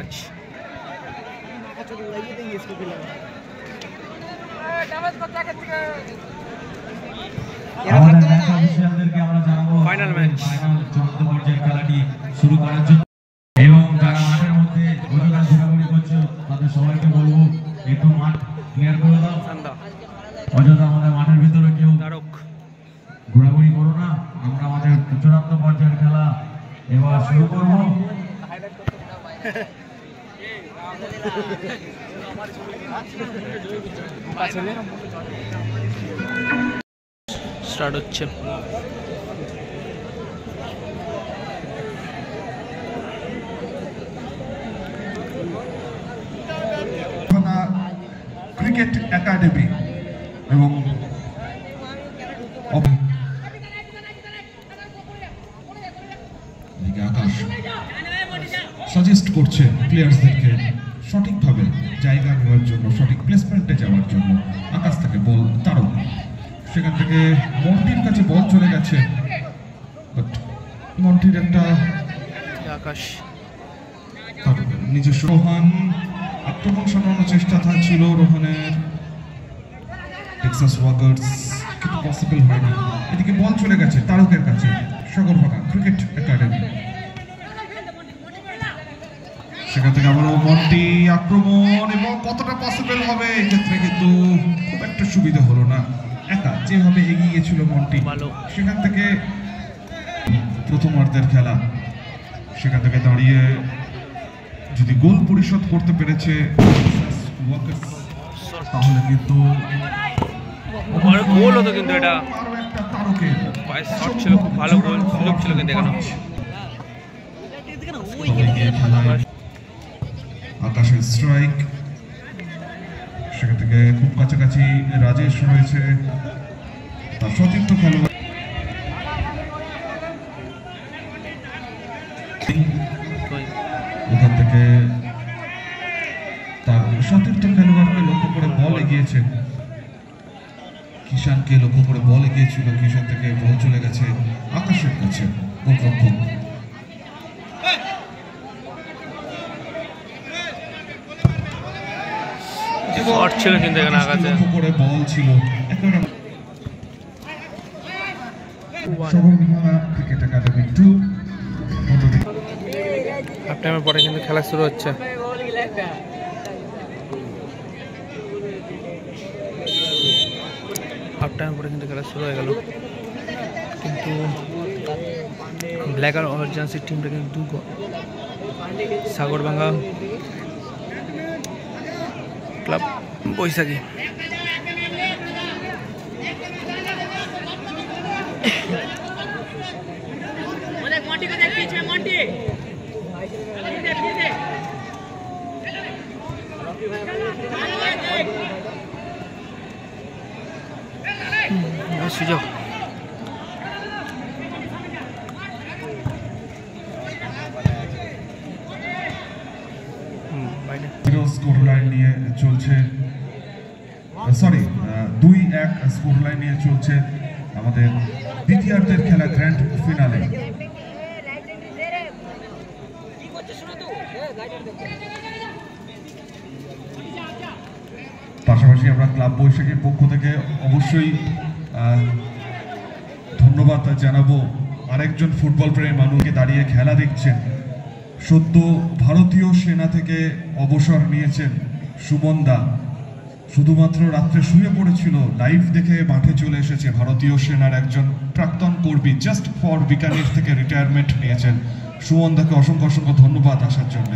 Match. Final match খেলাটি শুরু করার জন্য এবং যারা মাঠের মধ্যে ঘোরাঘুরি করছে তাদের সবাইকে বলবো একটু মাঠ ক্লিয়ার করে দাও। অযথা আমাদের মাঠের ভিতরে কেউ ঘোরাঘুরি করো না। আমরা আমাদের চূড়ান্ত পর্যায়ের খেলা এবার শুরু করব। স্টার্ট হচ্ছে। ক্রিকেট একাডেমি এবং আকাশ সাজেস্ট করছে প্লেয়ার্সদেরকে সঠিকভাবে জায়গা নেওয়ার জন্য, সঠিক প্লেসমেন্টে যাওয়ার জন্য। আকাশ থেকে বল তারক, সেখান থেকে মন্টির কাছে বল চলে গেছে, বাট মন্টির একটা আকাশ নিজস্ব রোহান আক্রমণ সামলানোর চেষ্টা ছিল রোহানের, টেক্সাস ওয়াগার্স কিন্তু পসিবল হয়নি। এদিকে বল চলে গেছে তারকের কাছে, সগরভাঙা ক্রিকেট একাডেমি। সেখান থেকে আবারও মন্টি আক্রমণ, এবং কতটা পসিবল হবে এক্ষেত্রে কিন্তু খুব একটা সুবিধা হলো না। একা যেভাবে এগিয়ে গিয়েছিল মন্টি, সেখান থেকে প্রথমার্ধের খেলা, সেখান থেকে দাঁড়িয়ে যদি গোল পরিশোধ করতে পেরেছে তাহলে কিন্তু গোল হতো, কিন্তু এটা শট ছিল, খুব ভালো গোল সুযোগ ছিল কিন্তু এখানে। আকাশের স্ট্রাইক, সেখান থেকে খুব কাছাকাছি রাজেশ রয়েছে, তার সতীর্থ খেলোয়াড় ওখান থেকে তার সতীর্থ খেলোয়াড়কে লক্ষ্য করে বল এগিয়েছে, কিষানকে লক্ষ্য করে বল এগিয়েছিল, কিষান থেকে বল চলে গেছে আকাশের কাছে, গোলরক্ষক শট ছিল কিন্তু এখানে আকাশে লক্ষ্য করে বল ছিল। ক্রিকেট একাডেমি 2 হাফ টাইমের পরে কিন্তু খেলা শুরু হচ্ছে। হাফ টাইমের পরে কিন্তু খেলা শুরু হয়ে গেল, কিন্তু ব্ল্যাক আর অর্জেন্সির টিমটা কিন্তু সাগরভাঙা ক্লাব বৈশাখী। সুযোগ স্কোর লাইন নিয়ে চলছে, সরি 2-1 স্কোর লাইন নিয়ে চলছে আমাদের দ্বিতীয়ার্ধের খেলা, গ্র্যান্ড ফিনালে। পাশাপাশি আমরা ক্লাব বৈশাখীর পক্ষ থেকে অবশ্যই ধন্যবাদ জানাবো আরেকজন ফুটবল প্রেমী মানুষকে দাঁড়িয়ে খেলা দেখছেন। সদ্য ভারতীয় সেনা থেকে অবসর নিয়েছেন সুমন দা, শুধুমাত্র রাত্রে শুয়ে পড়েছিল, লাইভ দেখে মাঠে চলে এসেছে। ভারতীয় সেনার একজন প্রাক্তন কর্মী, জাস্ট ফর বিকানির থেকে রিটায়ারমেন্ট নিয়েছেন। সুমন দাকে অসংখ্য অসংখ্য ধন্যবাদ আসার জন্য।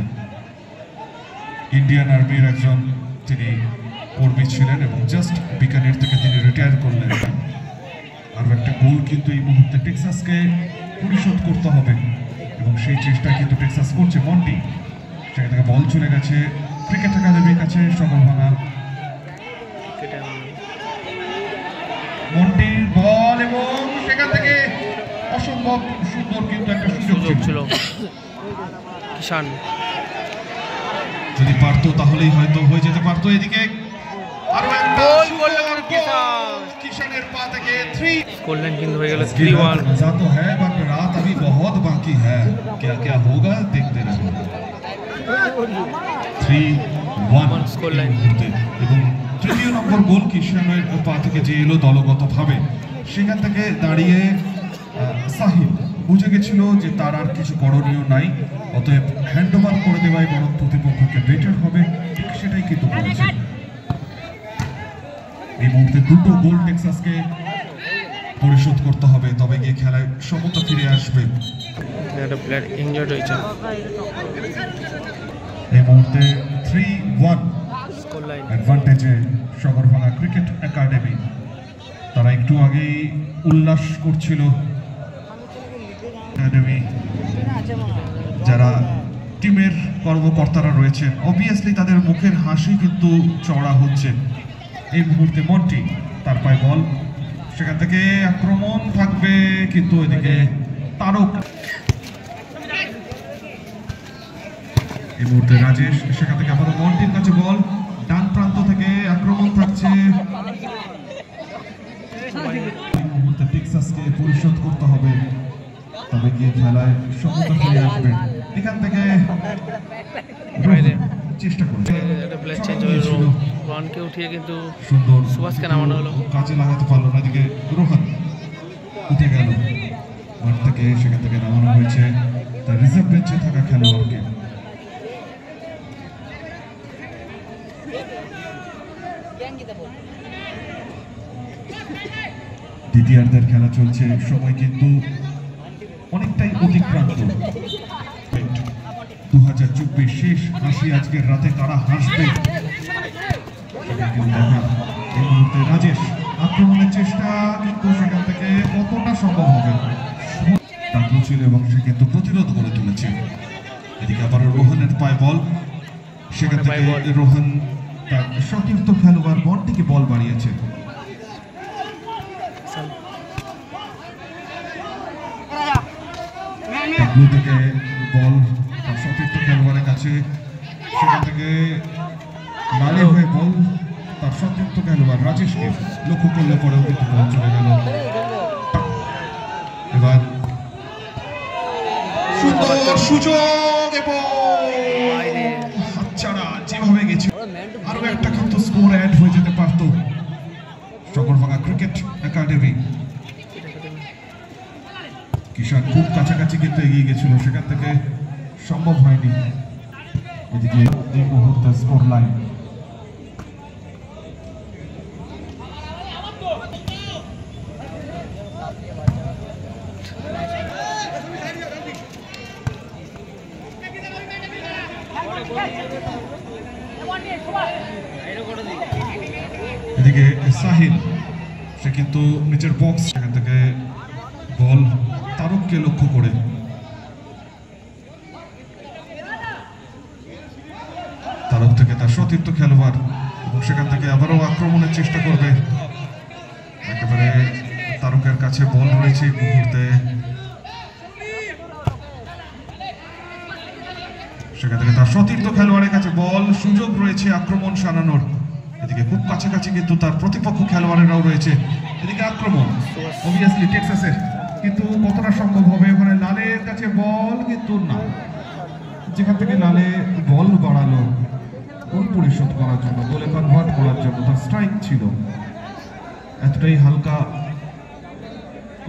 ইন্ডিয়ান আর্মির একজন তিনি কর্মী ছিলেন এবং জাস্ট বিকানির থেকে তিনি রিটায়ার করলেন। আর একটা গোল কিন্তু এই মুহূর্তে টেক্সাসকে পরিশোধ করতে হবে এবং সেই চেষ্টা কিন্তু টেক্সাস করছে। মন্টি, সেখান থেকে বল চলে গেছে ক্রিকেট একাডেমির কাছে, সগরভাঙা মন্টির বল, এবং সেখান থেকে অসম্ভব সুন্দর কিন্তু একটা সুযোগ ছিল। কিষান যদি পারতো তাহলেই হয়তো হয়ে যেতে পারতো। এদিকে আরো একটা গোল, কিষানের পা থেকে 3 স্কোরলাইন কিন্তু হয়ে গেল 3-1। मजा तो है बट रात अभी बहुत बाकी है, क्या क्या होगा देखते रहो। 3-1 স্কোর এই লাইন। মুহূর্তে। এবং তৃতীয় নম্বর গোল কিশোরের পা থেকে যে এলো দলগতভাবে, সেখান থেকে দাঁড়িয়ে সাহিল বুঝে গেছিল যে তার আর কিছু করণীয় নাই, অতএব হ্যান্ড ওভার করে দেওয়াই বরং প্রতিপক্ষকে বেটার হবে, ঠিক সেটাই কিন্তু করেছে। এই মুহূর্তে দুটো গোল টেক্সাসকে পরিশোধ করতে হবে, তবে গিয়ে খেলায় সমতা ফিরে আসবে। একটা প্লেয়ার ইনজয়ার্ড হয়েছে। এই মুহূর্তে 3-1 স্কোর লাইন। অ্যাডভান্টেজে সগরভাঙা ক্রিকেট একাডেমি। তারা একটু আগেই উল্লাস করছিল। একাডেমি যারা টিমের কর্মকর্তারা রয়েছেন, অবভিয়াসলি তাদের মুখের হাসি কিন্তু চড়া হচ্ছে। এই মুহূর্তে মন্টি, তার পায়ে বল, সেখান থেকে আক্রমণ থাকবে, কিন্তু এদিকে তারক। এই মুহূর্তে রাজেশ, সেখান থেকে আবারও মন্টির কাছে বল, ডান প্রান্ত থেকে আক্রমণ থাকছে। এই মুহূর্তে টেক্সাসকে পরিশোধ করতে হবে, তবে গিয়ে খেলায় সমতা ফিরে আসবে। এখান থেকে চেষ্টা করছে, একটা প্লেয়ার চেঞ্জ হলো, রনকে উঠিয়ে কিন্তু সুন্দর সুভাষকে নামানো হলো। কাজে লাগাতে পারলো না। এদিকে রোহান উঠে গেল মাঠ থেকে, সেখান থেকে নামানো হয়েছে তার রিজার্ভ বেঞ্চে থাকা খেলোয়াড়কে। দ্বিতীয়ার্ধের খেলা চলছে, সময় কিন্তু অনেকটাই অতিক্রান্ত। 2024 শেষ হাসি আজকের রাতে কারা হাসবে সেটা কিন্তু দেখার। এই মুহূর্তে রাজেশ আক্রমণের চেষ্টা, কিন্তু সেখান থেকে কতটা সম্ভব হবে টাকলু ছিল এবং সে কিন্তু প্রতিরোধ করে তুলেছে। এদিকে আবার রোহানের পায়ে বল, সেখান থেকে রোহান তার সতীর্থ খেলোয়াড় বলটিকে বল বাড়িয়েছে। টাকলু থেকে বল তার সতীর্থ খেলোয়াড়ের কাছে, সেখান থেকে লালে হয়ে বল তার সতীর্থ খেলোয়াড় রাজেশকে লক্ষ্য করলে পরেও কিন্তু বল চলে গেল। এবার সুন্দর সুযোগ এবং হাতছাড়া যেভাবে গেছে, আরো একটা কিন্তু স্কোর অ্যাড হয়ে যেতে পারত। সগরভাঙা ক্রিকেট একাডেমি, কিষান খুব কাছাকাছি কিন্তু এগিয়ে গেছিল, সেখান থেকে সম্ভব হয়নি। এদিকে এই মুহূর্তে স্কোর লাইন এদিকে সাহিল, সে কিন্তু নিচের বক্স, সেখান থেকে বল তারককে লক্ষ্য করে। তারক থেকে তার সতীর্থ খেলোয়াড়, এবং সেখান থেকে আবারও আক্রমণের চেষ্টা করবে। একেবারে তারকের কাছে বল রয়েছে এই মুহূর্তে, সেখান থেকে তার সতীর্থ খেলোয়াড়ের কাছে বল, সুযোগ রয়েছে আক্রমণ সানানোর। এদিকে খুব কাছাকাছি কিন্তু তার প্রতিপক্ষ খেলোয়াড়েরাও রয়েছে। এদিকে আক্রমণ অবভিয়াসলি টেক্সাসের, কিন্তু কতটা সম্ভব হবে? ওখানে লালের কাছে বল, কিন্তু না, যেখান থেকে লালে বল বাড়ালো গোল পরিশোধ করার জন্য, গোলে কনভার্ট করার জন্য, তার স্ট্রাইক ছিল। এতটাই হালকা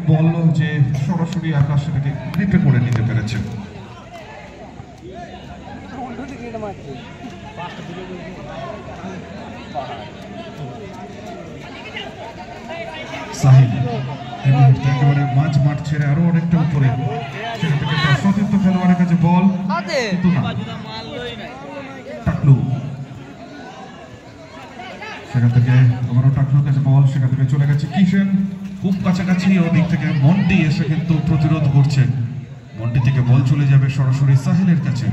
বল যে সরাসরি আকাশ সেটাকে গ্রিপে করে নিতে পেরেছে। সাহিল এই মুহূর্তে একেবারে মাঝ মাঠ ছেড়ে আরো অনেকটা উপরে, সেখান থেকে তার সতীর্থ খেলোয়াড়ের কাছে বল, কিন্তু না, টাকলু, সেখান থেকে আবারও টাকলুর কাছে বল, সেখান থেকে চলে গেছে কিষেন, খুব কাছাকাছি। ওদিক থেকে মন্টি এসে কিন্তু প্রতিরোধ করছে, মন্টি থেকে বল চলে যাবে সরাসরি সাহিলের কাছে।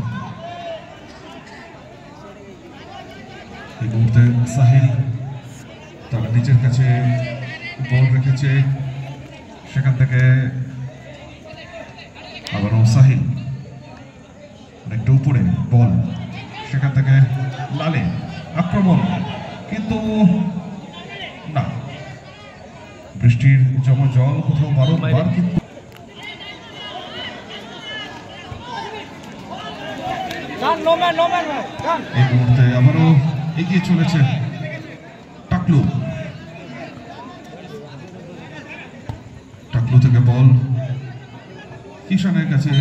এই মুহূর্তে সাহিল তার নিজের কাছে বল রেখেছে, সেখান থেকে আবারও সাহিল একটু উপরে বল, সেখান থেকে লালে আক্রমণ, কিন্তু না, বৃষ্টির জমা জল কোথাও বারবার কিন্তু এই মুহূর্তে আবারও এগিয়ে চলেছে টাকলু থেকে বল কিষানের কাছে,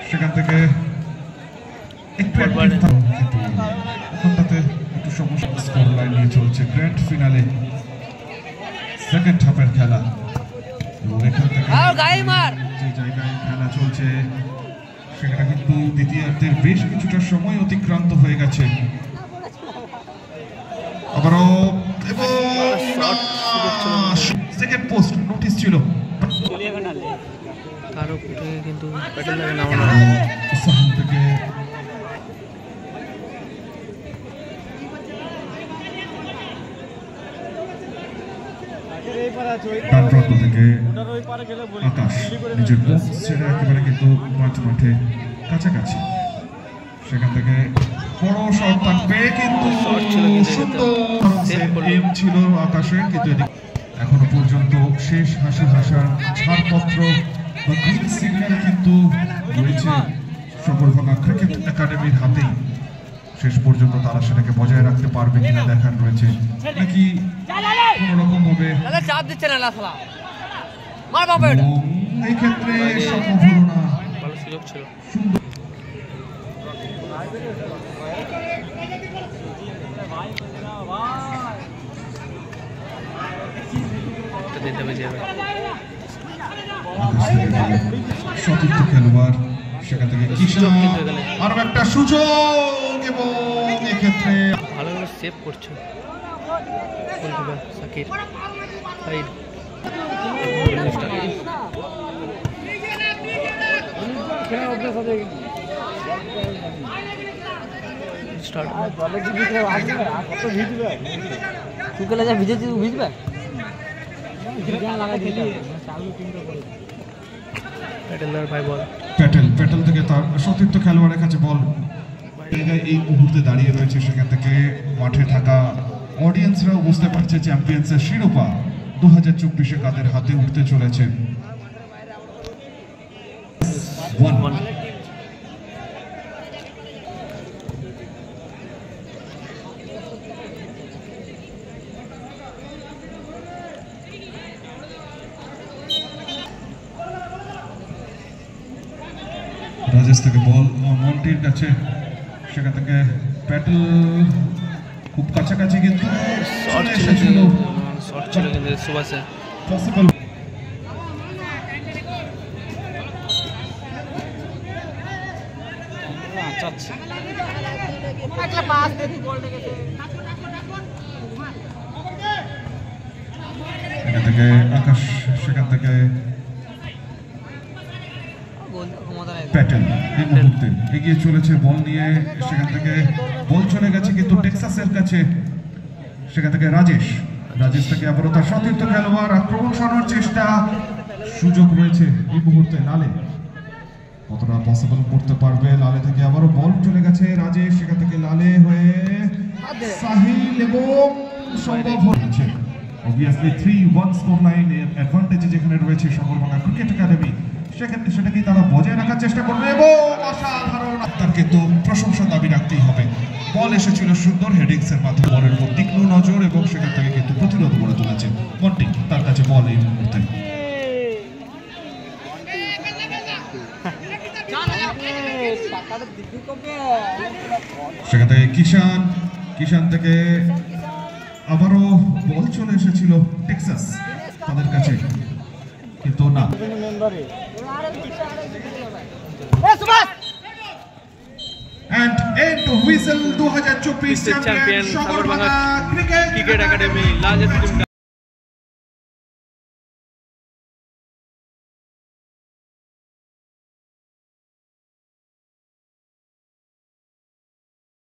সেখান থেকে একটু ওখানটাতে একটু সমস্যা। স্কোর লাইন নিয়ে চলছে গ্র্যান্ড ফিনালে সেকেন্ড হাফের খেলা এবং এখান থেকে যে জায়গায় খেলা চলছে সেখানে কিন্তু দ্বিতীয়ার্ধের বেশ কিছুটা সময় অতিক্রান্ত হয়ে গেছে। আবারও সেকেন্ড পোস্ট নোটিশ ছিল তার উপরে কিন্তু প্যাটেল লাগে নামানো থেকে ডান প্রান্ত থেকে আকাশ নিজের বক্স ছেড়ে একেবারে কিন্তু মাঠে কাছাকাছি, সেখান থেকে বড় শট থাকবে কিন্তু এম ছিল আকাশে, কিন্তু এখনো পর্যন্ত শেষ হাসার ছাড়পত্র বা গ্রিন সিগন্যাল কিন্তু রয়েছে সকলভাঙা ক্রিকেট একাডেমির হাতেই। শেষ পর্যন্ত তারা সেটাকে বজায় রাখতে পারবে কিনা দেখার রয়েছে, নাকি কোন রকম ভাবে এই ক্ষেত্রে সম্ভব হলো না। ভালো সুযোগ ছিল, সতীর্থ খেলোয়াড় সেখান থেকে আরো একটা সুযোগ এবং এক্ষেত্রে ভালো করে সেভ করছে সাকির প্যাটেল থেকে তার সতীর্থ খেলোয়াড়ের কাছে বল এই মুহূর্তে দাঁড়িয়ে রয়েছে, সেখান থেকে মাঠে থাকা অডিয়েন্সরাও বুঝতে পারছে চ্যাম্পিয়ন্সের শিরোপা 2024-এ কাদের হাতে উঠতে চলেছে। রাজেশ থেকে বল মন্টির কাছে, সেখান থেকে প্যাটেল খুব কাছাকাছি কিন্তু পসিবল এখান থেকে আকাশ, সেখান থেকে প্যাটেল এই মুহূর্তে এগিয়ে চলেছে বল নিয়ে, সেখান থেকে বল চলে গেছে কিন্তু টেক্সাসের কাছে, সেখান থেকে রাজেশ থেকে আবারও তার সতীর্থ খেলোয়াড় আক্রমণ সারানোর চেষ্টা, সুযোগ রয়েছে এই মুহূর্তে লালে, কতটা পসিবল করতে পারবে লালে থেকে, আবারও বল চলে গেছে রাজেশ, সেখান থেকে লালে হয়ে সাহিল এবং সম্ভব হচ্ছে অবভিয়াসলি 3-1 স্কোর লাইন অ্যাডভান্টেজে যেখানে রয়েছে সকলভাঙা ক্রিকেট একাডেমি, সেক্ষেত্রে সেটাকে তারা বজায় রাখার চেষ্টা করবে এবং অসাধারণ, তার কিন্তু প্রশংসা দাবি রাখতেই হবে। বল এসেছিল সুন্দর হেডিংস এর মাধ্যমে, বলের উপর তীক্ষ্ণ নজর এবং সেখান থেকে কিন্তু প্রতিরোধ গড়ে তুলেছে মন্টি, তার কাছে বল এই মুহূর্তে সেখান থেকে কিষান থেকে আবারও বল চলে এসেছিল টেক্সাস তাদের কাছে, কিন্তু না and end to whistle 2024 champion Sagarmanga Cricket Academy largest